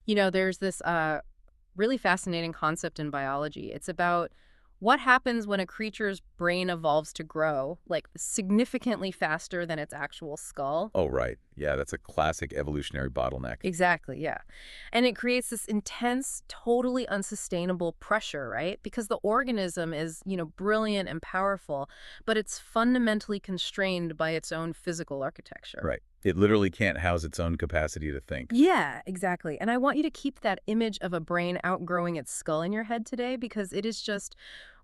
There's this really fascinating concept in biology. It's about what happens when a creature's brain evolves to grow, like significantly faster than its actual skull. Oh, right. Yeah, that's a classic evolutionary bottleneck. Exactly, yeah. And it creates this intense, totally unsustainable pressure, right? Because the organism is, brilliant and powerful, but it's fundamentally constrained by its own physical architecture. Right. It literally can't house its own capacity to think. Yeah, exactly. And I want you to keep that image of a brain outgrowing its skull in your head today because it is just,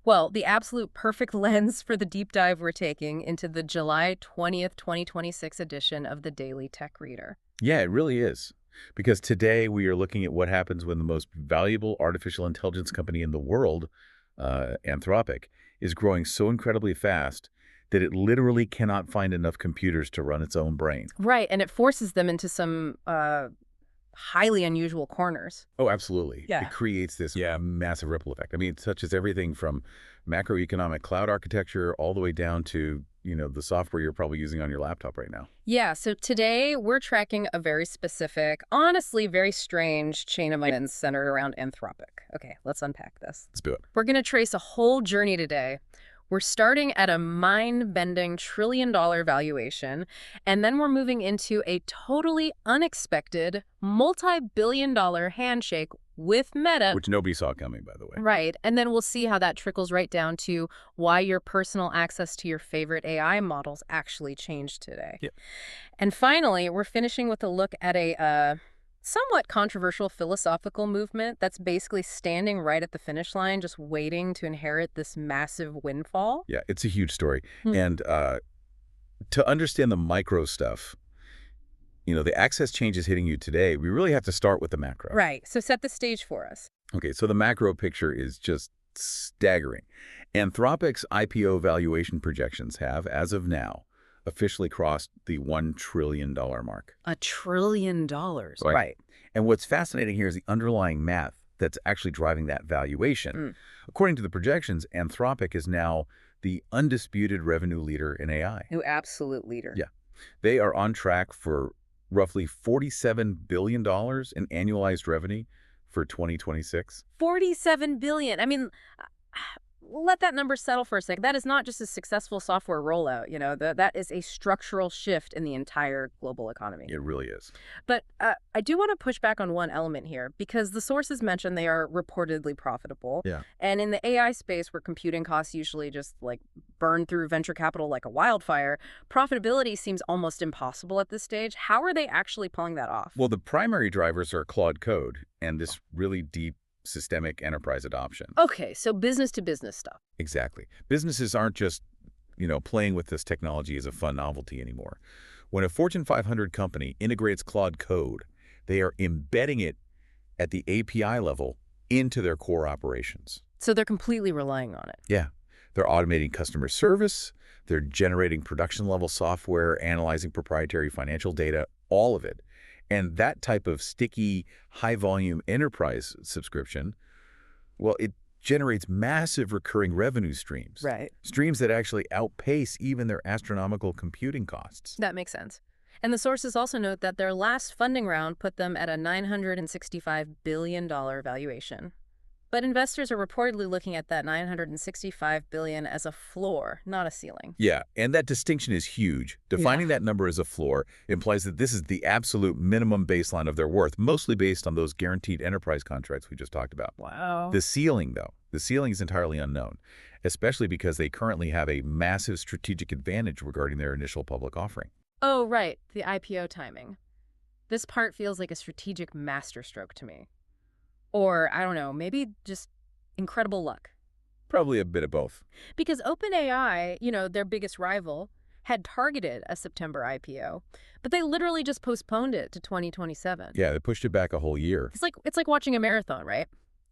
well, the absolute perfect lens for the deep dive we're taking into the July 20th, 2026 edition of the Daily Tech Reader. Yeah, it really is. Because today we are looking at what happens when the most valuable artificial intelligence company in the world, Anthropic, is growing so incredibly fast that it literally cannot find enough computers to run its own brain. Right, and it forces them into some highly unusual corners. Oh, absolutely. Yeah. It creates this massive ripple effect. I mean, it touches everything from macroeconomic cloud architecture all the way down to, the software you're probably using on your laptop right now. Yeah, so today we're tracking a very specific, honestly very strange chain of events centered around Anthropic. Okay, let's unpack this. Let's do it. We're going to trace a whole journey today. We're starting at a mind-bending trillion-dollar valuation, and then we're moving into a totally unexpected multi-billion-dollar handshake with Meta. Which nobody saw coming, by the way. Right, and then we'll see how that trickles right down to why your personal access to your favorite AI models actually changed today. Yep. And finally, we're finishing with a look at a somewhat controversial philosophical movement that's basically standing right at the finish line, just waiting to inherit this massive windfall. Yeah, it's a huge story. And to understand the micro stuff, the access changes hitting you today, we really have to start with the macro. Right, so set the stage for us. Okay, so the macro picture is just staggering. Anthropic's IPO valuation projections have, as of now, officially crossed the $1 trillion mark. $1 trillion. Right. And what's fascinating here is the underlying math that's actually driving that valuation. According to the projections, Anthropic is now the undisputed revenue leader in AI. New absolute leader. Yeah. They are on track for roughly $47 billion in annualized revenue for 2026. $47 billion. I mean, let that number settle for a second. That is not just a successful software rollout. That is a structural shift in the entire global economy. It really is. But I do want to push back on one element here, because the sources mentioned they are reportedly profitable. Yeah. And in the AI space, where computing costs usually just burn through venture capital like a wildfire, profitability seems almost impossible at this stage. How are they actually pulling that off? Well, the primary drivers are Claude Code and this really deep systemic enterprise adoption. Okay, so business to business stuff. Exactly. Businesses aren't just, playing with this technology as a fun novelty anymore. When a Fortune 500 company integrates Claude Code, they are embedding it at the API level into their core operations. So they're completely relying on it. Yeah. They're automating customer service, they're generating production-level software, analyzing proprietary financial data, all of it. And that type of sticky, high-volume enterprise subscription, well, it generates massive recurring revenue streams. Right. Streams that actually outpace even their astronomical computing costs. That makes sense. And the sources also note that their last funding round put them at a $965 billion valuation. But investors are reportedly looking at that $965 billion as a floor, not a ceiling. Yeah, and that distinction is huge. Defining that number as a floor implies that this is the absolute minimum baseline of their worth, mostly based on those guaranteed enterprise contracts we just talked about. Wow. The ceiling, though, is entirely unknown, especially because they currently have a massive strategic advantage regarding their initial public offering. Oh, right, the IPO timing. This part feels like a strategic masterstroke to me. Or, I don't know, maybe just incredible luck. Probably a bit of both. Because OpenAI, their biggest rival, had targeted a September IPO, but they literally just postponed it to 2027. Yeah, they pushed it back a whole year. It's like watching a marathon, right?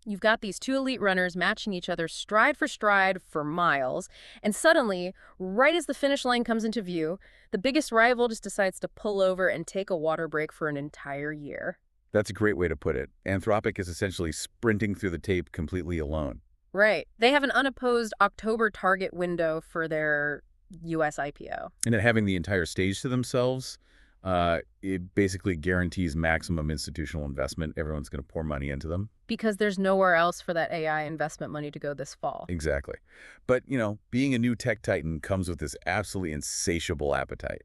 You've got these two elite runners matching each other stride for miles, and suddenly, right as the finish line comes into view, the biggest rival just decides to pull over and take a water break for an entire year. That's a great way to put it. Anthropic is essentially sprinting through the tape completely alone. Right. They have an unopposed October target window for their U.S. IPO. And then having the entire stage to themselves, It basically guarantees maximum institutional investment. Everyone's going to pour money into them. Because there's nowhere else for that AI investment money to go this fall. Exactly. But, being a new tech titan comes with this absolutely insatiable appetite.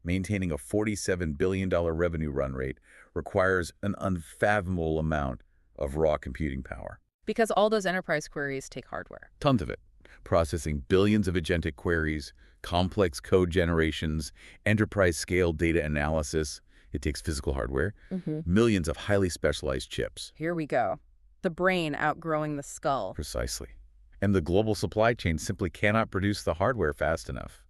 Maintaining a $47 billion revenue run rate requires an unfathomable amount of raw computing power. Because all those enterprise queries take hardware. Tons of it. Processing billions of agentic queries, complex code generations, enterprise-scale data analysis. It takes physical hardware. Millions of highly specialized chips. Here we go. The brain outgrowing the skull. Precisely. And the global supply chain simply cannot produce the hardware fast enough.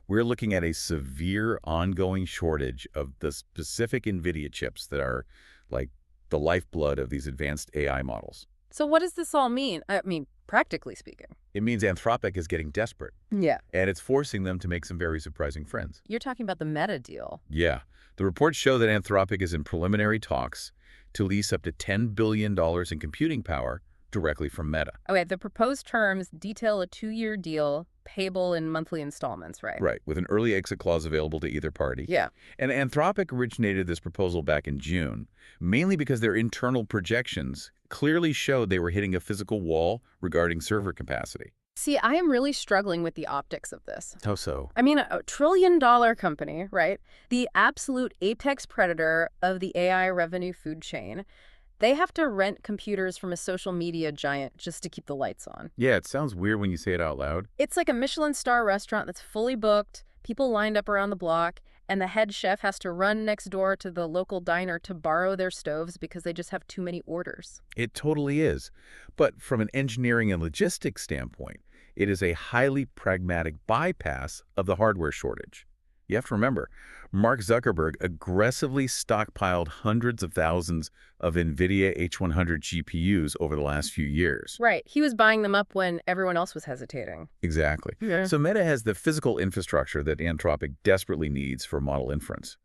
We're looking at a severe ongoing shortage of the specific NVIDIA chips that are like the lifeblood of these advanced AI models. So what does this all mean? I mean, practically speaking. It means Anthropic is getting desperate. Yeah. And it's forcing them to make some very surprising friends. You're talking about the Meta deal. Yeah. The reports show that Anthropic is in preliminary talks to lease up to $10 billion in computing power directly from Meta. Okay, the proposed terms detail a 2-year deal payable in monthly installments, right? Right, with an early exit clause available to either party. Yeah. And Anthropic originated this proposal back in June, mainly because their internal projections clearly showed they were hitting a physical wall regarding server capacity. See, I am really struggling with the optics of this. How so? I mean, a trillion-dollar company, right? The absolute apex predator of the AI revenue food chain. They have to rent computers from a social media giant just to keep the lights on. Yeah, it sounds weird when you say it out loud. It's like a Michelin star restaurant that's fully booked, people lined up around the block, and the head chef has to run next door to the local diner to borrow their stoves because they just have too many orders. It totally is. But from an engineering and logistics standpoint, it is a highly pragmatic bypass of the hardware shortage. You have to remember, Mark Zuckerberg aggressively stockpiled hundreds of thousands of NVIDIA H100 GPUs over the last few years. Right. He was buying them up when everyone else was hesitating. Exactly. Yeah. So Meta has the physical infrastructure that Anthropic desperately needs for model inference.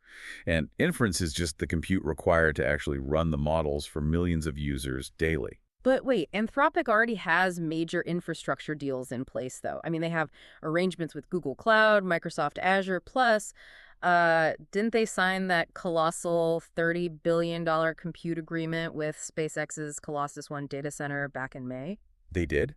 And inference is just the compute required to actually run the models for millions of users daily. But wait, Anthropic already has major infrastructure deals in place, though. I mean, they have arrangements with Google Cloud, Microsoft Azure, plus, didn't they sign that colossal $30 billion compute agreement with SpaceX's Colossus One data center back in May? They did.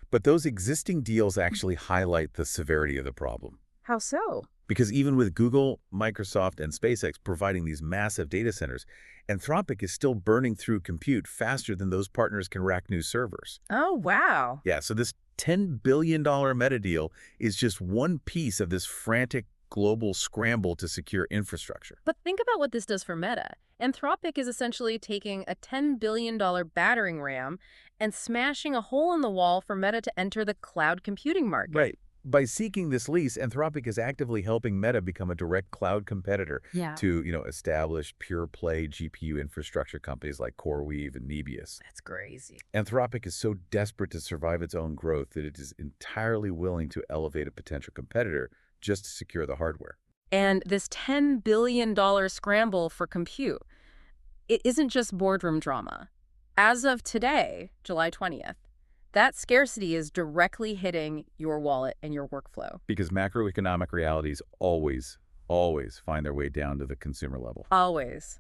But those existing deals actually highlight the severity of the problem. How so? Because even with Google, Microsoft, and SpaceX providing these massive data centers, Anthropic is still burning through compute faster than those partners can rack new servers. Oh, wow. Yeah, so this $10 billion Meta deal is just one piece of this frantic global scramble to secure infrastructure. But think about what this does for Meta. Anthropic is essentially taking a $10 billion battering ram and smashing a hole in the wall for Meta to enter the cloud computing market. Right. By seeking this lease, Anthropic is actively helping Meta become a direct cloud competitor to, establish pure-play GPU infrastructure companies like CoreWeave and Nebius. That's crazy. Anthropic is so desperate to survive its own growth that it is entirely willing to elevate a potential competitor just to secure the hardware. And this $10 billion scramble for compute, it isn't just boardroom drama. As of today, July 20th, that scarcity is directly hitting your wallet and your workflow. Because macroeconomic realities always find their way down to the consumer level. Always.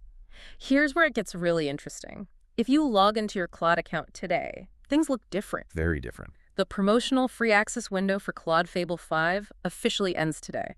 Here's where it gets really interesting. If you log into your Claude account today, things look different. Very different. The promotional free access window for Claude Fable 5 officially ends today.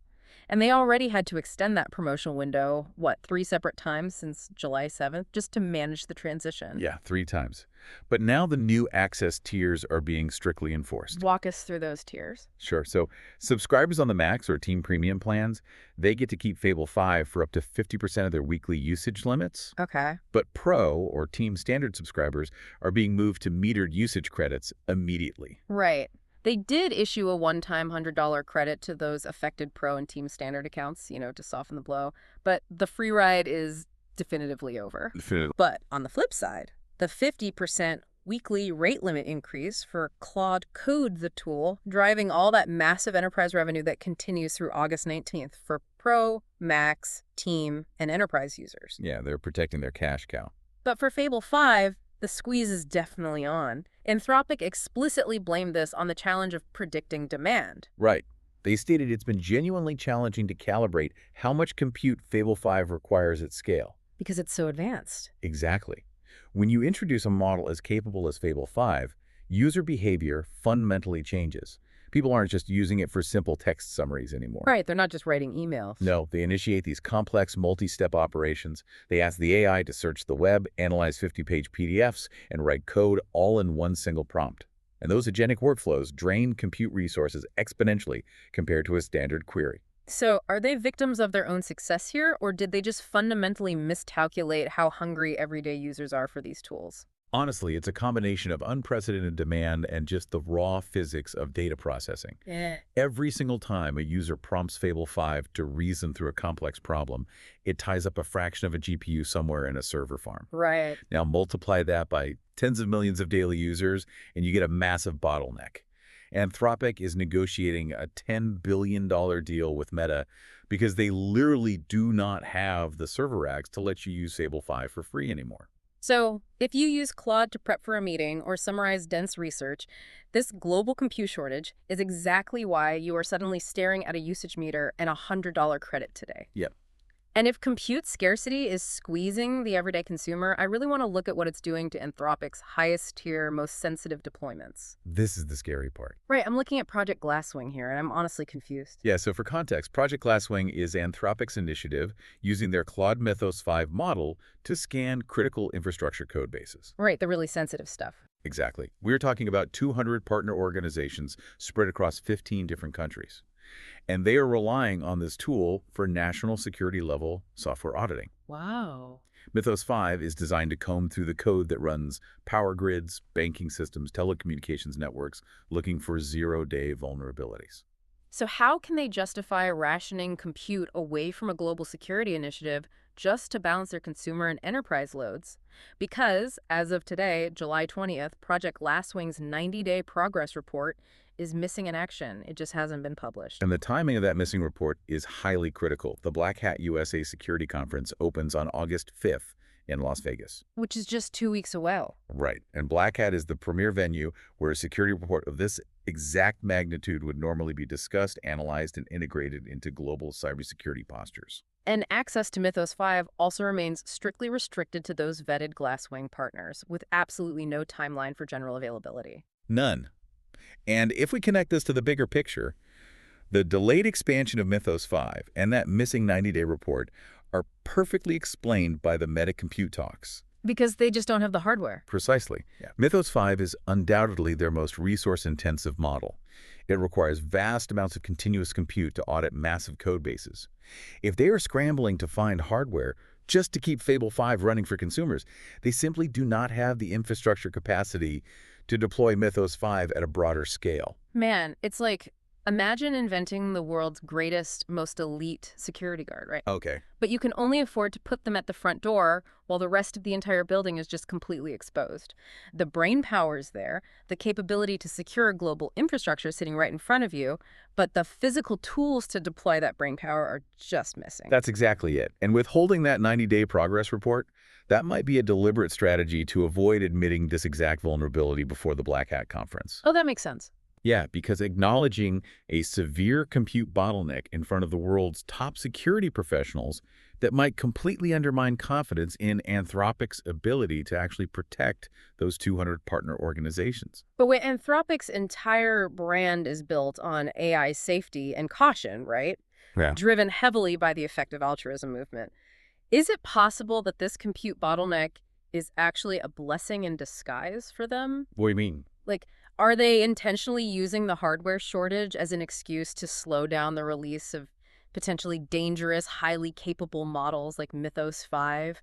And they already had to extend that promotional window, 3 separate times since July 7th, just to manage the transition. Yeah, 3 times. But now the new access tiers are being strictly enforced. Walk us through those tiers. Sure. So subscribers on the Max or Team Premium plans, they get to keep Fable 5 for up to 50% of their weekly usage limits. Okay. But Pro or Team Standard subscribers are being moved to metered usage credits immediately. Right. They did issue a one-time $100 credit to those affected Pro and Team Standard accounts, to soften the blow. But the free ride is definitively over. But on the flip side, the 50% weekly rate limit increase for Claude Code, the tool, driving all that massive enterprise revenue that continues through August 19th for Pro, Max, Team, and Enterprise users. Yeah, they're protecting their cash cow. But for Fable 5, the squeeze is definitely on. Anthropic explicitly blamed this on the challenge of predicting demand. Right. They stated it's been genuinely challenging to calibrate how much compute Fable 5 requires at scale. Because it's so advanced. Exactly. When you introduce a model as capable as Fable 5, user behavior fundamentally changes. People aren't just using it for simple text summaries anymore. Right, they're not just writing emails. No, they initiate these complex multi-step operations. They ask the AI to search the web, analyze 50-page PDFs, and write code all in one single prompt. And those agentic workflows drain compute resources exponentially compared to a standard query. So are they victims of their own success here, or did they just fundamentally miscalculate how hungry everyday users are for these tools? Honestly, it's a combination of unprecedented demand and just the raw physics of data processing. Yeah. Every single time a user prompts Fable 5 to reason through a complex problem, it ties up a fraction of a GPU somewhere in a server farm. Right. Now multiply that by tens of millions of daily users, and you get a massive bottleneck. Anthropic is negotiating a $10 billion deal with Meta because they literally do not have the server racks to let you use Fable 5 for free anymore. So if you use Claude to prep for a meeting or summarize dense research, this global compute shortage is exactly why you are suddenly staring at a usage meter and a $100 credit today. Yep. And if compute scarcity is squeezing the everyday consumer, I really want to look at what it's doing to Anthropic's highest tier, most sensitive deployments. This is the scary part. Right, I'm looking at Project Glasswing here, and I'm honestly confused. Yeah, so for context, Project Glasswing is Anthropic's initiative using their Claude Mythos 5 model to scan critical infrastructure code bases. Right, the really sensitive stuff. Exactly. We're talking about 200 partner organizations spread across 15 different countries. And they are relying on this tool for national security level software auditing. Wow. Mythos 5 is designed to comb through the code that runs power grids, banking systems, telecommunications networks, looking for zero-day vulnerabilities. So how can they justify rationing compute away from a global security initiative just to balance their consumer and enterprise loads? Because, as of today, July 20th, Project Glasswing's 90-day progress report is missing in action. It just hasn't been published. And the timing of that missing report is highly critical. The Black Hat USA Security Conference opens on August 5th in Las Vegas. Which is just 2 weeks away. Right. And Black Hat is the premier venue where a security report of this exact magnitude would normally be discussed, analyzed, and integrated into global cybersecurity postures. And access to Mythos 5 also remains strictly restricted to those vetted Glasswing partners, with absolutely no timeline for general availability. None. And if we connect this to the bigger picture, the delayed expansion of Mythos 5 and that missing 90-day report are perfectly explained by the Meta compute talks. Because they just don't have the hardware. Precisely. Yeah. Mythos 5 is undoubtedly their most resource-intensive model. It requires vast amounts of continuous compute to audit massive code bases. If they are scrambling to find hardware just to keep Fable 5 running for consumers, they simply do not have the infrastructure capacity to deploy Mythos 5 at a broader scale. Man, it's like, imagine inventing the world's greatest, most elite security guard, right? Okay. But you can only afford to put them at the front door while the rest of the entire building is just completely exposed. The brain power's there, the capability to secure global infrastructure sitting right in front of you, but the physical tools to deploy that brain power are just missing. That's exactly it. And withholding that 90-day progress report, that might be a deliberate strategy to avoid admitting this exact vulnerability before the Black Hat conference. Oh, that makes sense. Yeah, because acknowledging a severe compute bottleneck in front of the world's top security professionals that might completely undermine confidence in Anthropic's ability to actually protect those 200 partner organizations. But wait, Anthropic's entire brand is built on AI safety and caution, right? Yeah. Driven heavily by the effective altruism movement. Is it possible that this compute bottleneck is actually a blessing in disguise for them? What do you mean? Like, are they intentionally using the hardware shortage as an excuse to slow down the release of potentially dangerous, highly capable models like Mythos 5,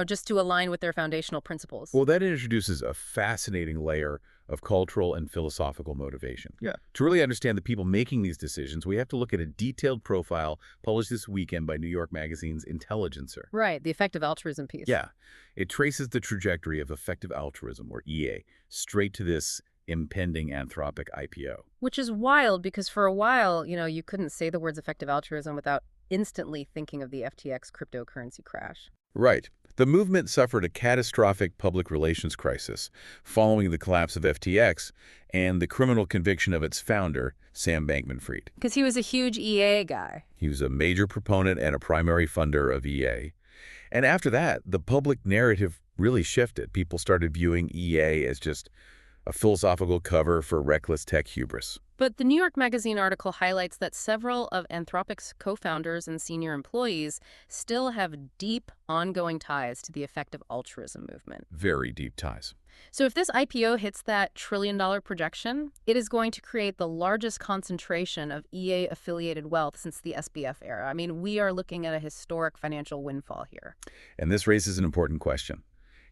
just to align with their foundational principles? Well, that introduces a fascinating layer of cultural and philosophical motivation. Yeah. To really understand the people making these decisions, we have to look at a detailed profile published this weekend by New York Magazine's Intelligencer. Right, the effective altruism piece. Yeah. It traces the trajectory of effective altruism, or EA, straight to this impending Anthropic IPO. Which is wild because for a while, you couldn't say the words effective altruism without instantly thinking of the FTX cryptocurrency crash. Right. The movement suffered a catastrophic public relations crisis following the collapse of FTX and the criminal conviction of its founder, Sam Bankman-Fried. Because he was a huge EA guy. He was a major proponent and a primary funder of EA. And after that, the public narrative really shifted. People started viewing EA as just a philosophical cover for reckless tech hubris. But the New York Magazine article highlights that several of Anthropic's co-founders and senior employees still have deep, ongoing ties to the effective altruism movement. Very deep ties. So if this IPO hits that trillion-dollar projection, it is going to create the largest concentration of EA-affiliated wealth since the SBF era. I mean, we are looking at a historic financial windfall here. And this raises an important question.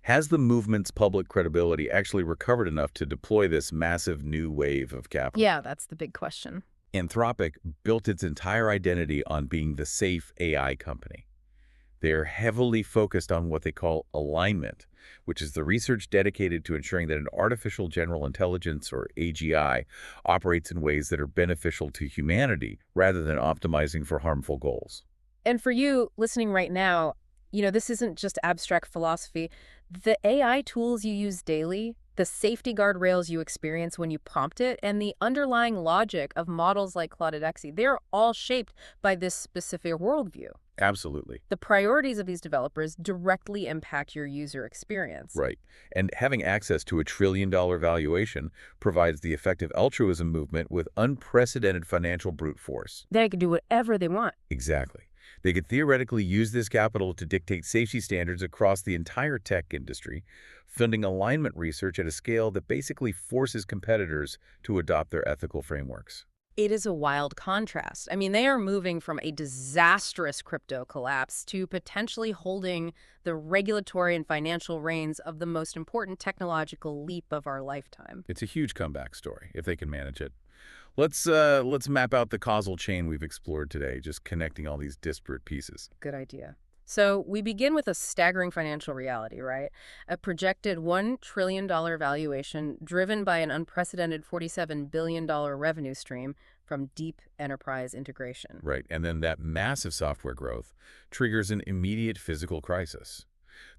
Has the movement's public credibility actually recovered enough to deploy this massive new wave of capital? Yeah, that's the big question. Anthropic built its entire identity on being the safe AI company. They're heavily focused on what they call alignment, which is the research dedicated to ensuring that an artificial general intelligence, or AGI, operates in ways that are beneficial to humanity rather than optimizing for harmful goals. And for you listening right now, this isn't just abstract philosophy. The AI tools you use daily, the safety guardrails you experience when you prompt it, and the underlying logic of models like Claude-X, they're all shaped by this specific worldview. Absolutely. The priorities of these developers directly impact your user experience. Right. And having access to a trillion-dollar valuation provides the effective altruism movement with unprecedented financial brute force. They can do whatever they want. Exactly. They could theoretically use this capital to dictate safety standards across the entire tech industry, funding alignment research at a scale that basically forces competitors to adopt their ethical frameworks. It is a wild contrast. I mean, they are moving from a disastrous crypto collapse to potentially holding the regulatory and financial reins of the most important technological leap of our lifetime. It's a huge comeback story, if they can manage it. Let's map out the causal chain we've explored today, just connecting all these disparate pieces. Good idea. So we begin with a staggering financial reality, right? A projected $1 trillion valuation driven by an unprecedented $47 billion revenue stream from deep enterprise integration. Right, and then that massive software growth triggers an immediate physical crisis.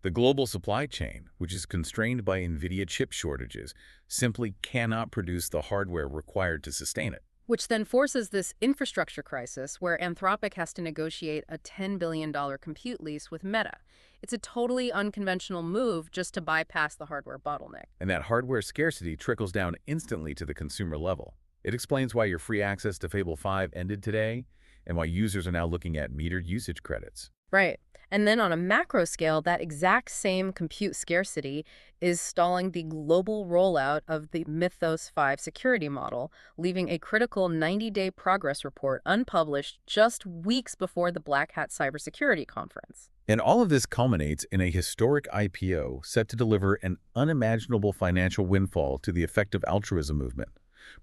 The global supply chain, which is constrained by NVIDIA chip shortages, simply cannot produce the hardware required to sustain it. Which then forces this infrastructure crisis where Anthropic has to negotiate a $10 billion compute lease with Meta. It's a totally unconventional move just to bypass the hardware bottleneck. And that hardware scarcity trickles down instantly to the consumer level. It explains why your free access to Fable 5 ended today and why users are now looking at metered usage credits. Right. And then on a macro scale, that exact same compute scarcity is stalling the global rollout of the Mythos 5 security model, leaving a critical 90-day progress report unpublished just weeks before the Black Hat Cybersecurity Conference. And all of this culminates in a historic IPO set to deliver an unimaginable financial windfall to the effective altruism movement,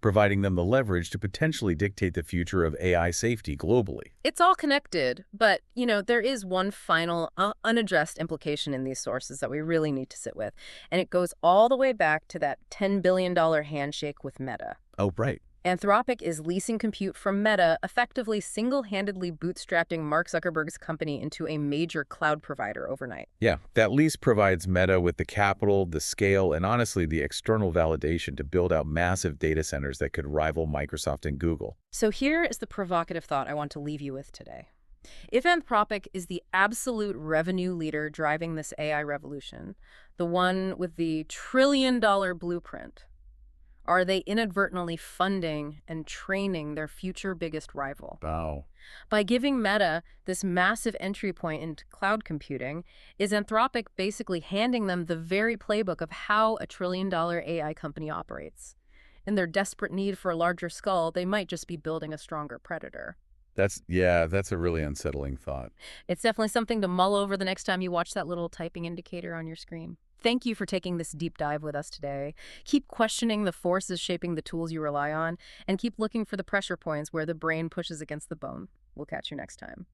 providing them the leverage to potentially dictate the future of AI safety globally. It's all connected, but, there is one final unaddressed implication in these sources that we really need to sit with, and it goes all the way back to that $10 billion handshake with Meta. Oh, right. Anthropic is leasing compute from Meta, effectively single-handedly bootstrapping Mark Zuckerberg's company into a major cloud provider overnight. Yeah, that lease provides Meta with the capital, the scale, and honestly, the external validation to build out massive data centers that could rival Microsoft and Google. So here is the provocative thought I want to leave you with today. If Anthropic is the absolute revenue leader driving this AI revolution, the one with the trillion-dollar blueprint, are they inadvertently funding and training their future biggest rival? Wow. By giving Meta this massive entry point into cloud computing, is Anthropic basically handing them the very playbook of how a trillion-dollar AI company operates? In their desperate need for a larger skull, they might just be building a stronger predator. That's a really unsettling thought. It's definitely something to mull over the next time you watch that little typing indicator on your screen. Thank you for taking this deep dive with us today. Keep questioning the forces shaping the tools you rely on, and keep looking for the pressure points where the brain pushes against the bone. We'll catch you next time.